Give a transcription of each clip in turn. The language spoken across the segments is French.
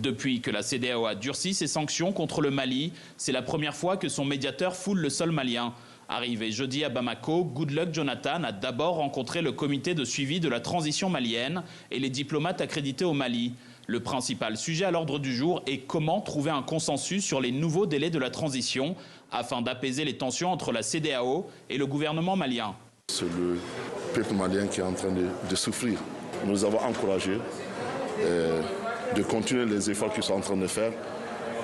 Depuis que la CEDEAO a durci ses sanctions contre le Mali, c'est la première fois que son médiateur foule le sol malien. Arrivé jeudi à Bamako, Goodluck Jonathan a d'abord rencontré le comité de suivi de la transition malienne et les diplomates accrédités au Mali. Le principal sujet à l'ordre du jour est comment trouver un consensus sur les nouveaux délais de la transition afin d'apaiser les tensions entre la CEDEAO et le gouvernement malien. C'est le peuple malien qui est en train de souffrir. Nous avons encouragé de continuer les efforts qu'ils sont en train de faire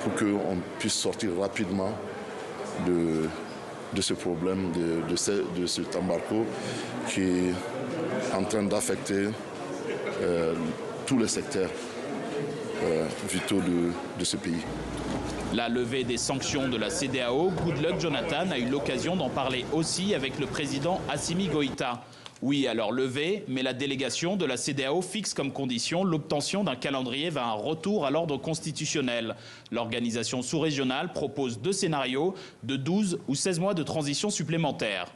pour qu'on puisse sortir rapidement de ce problème, de cet embargo qui est en train d'affecter tous les secteurs vitaux de ce pays. La levée des sanctions de la CEDEAO, Goodluck Jonathan a eu l'occasion d'en parler aussi avec le président Assimi Goïta. Oui, alors levée, mais la délégation de la CEDEAO fixe comme condition l'obtention d'un calendrier vers un retour à l'ordre constitutionnel. L'organisation sous-régionale propose 2 scénarios de 12 ou 16 mois de transition supplémentaires.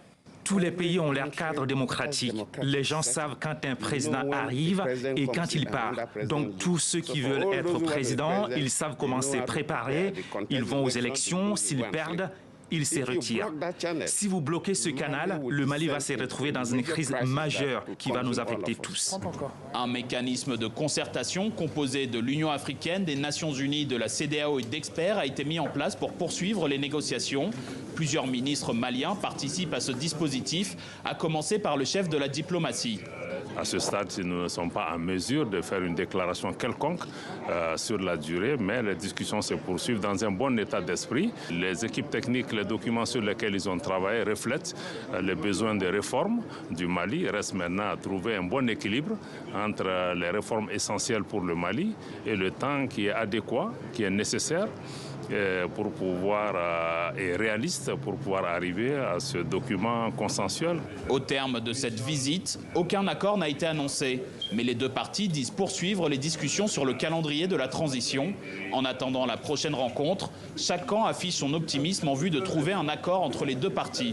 Tous les pays ont leur cadre démocratique. Les gens savent quand un président arrive et quand il part. Donc tous ceux qui veulent être président, ils savent comment se préparer. Ils vont aux élections. S'ils perdent, ils se retirent. Si vous bloquez ce canal, le Mali va se retrouver dans une crise majeure qui va nous affecter tous. Un mécanisme de concertation composé de l'Union africaine, des Nations unies, de la CEDEAO et d'experts a été mis en place pour poursuivre les négociations. Plusieurs ministres maliens participent à ce dispositif, à commencer par le chef de la diplomatie. À ce stade, nous ne sommes pas en mesure de faire une déclaration quelconque sur la durée, mais les discussions se poursuivent dans un bon état d'esprit. Les équipes techniques, les documents sur lesquels ils ont travaillé reflètent les besoins de réforme du Mali. Il reste maintenant à trouver un bon équilibre entre les réformes essentielles pour le Mali et le temps qui est adéquat, qui est nécessaire pour pouvoir, et réaliste pour pouvoir arriver à ce document consensuel. Au terme de cette visite, aucun accord n'a été annoncé. Mais les deux parties disent poursuivre les discussions sur le calendrier de la transition. En attendant la prochaine rencontre, chaque camp affiche son optimisme en vue de trouver un accord entre les deux parties.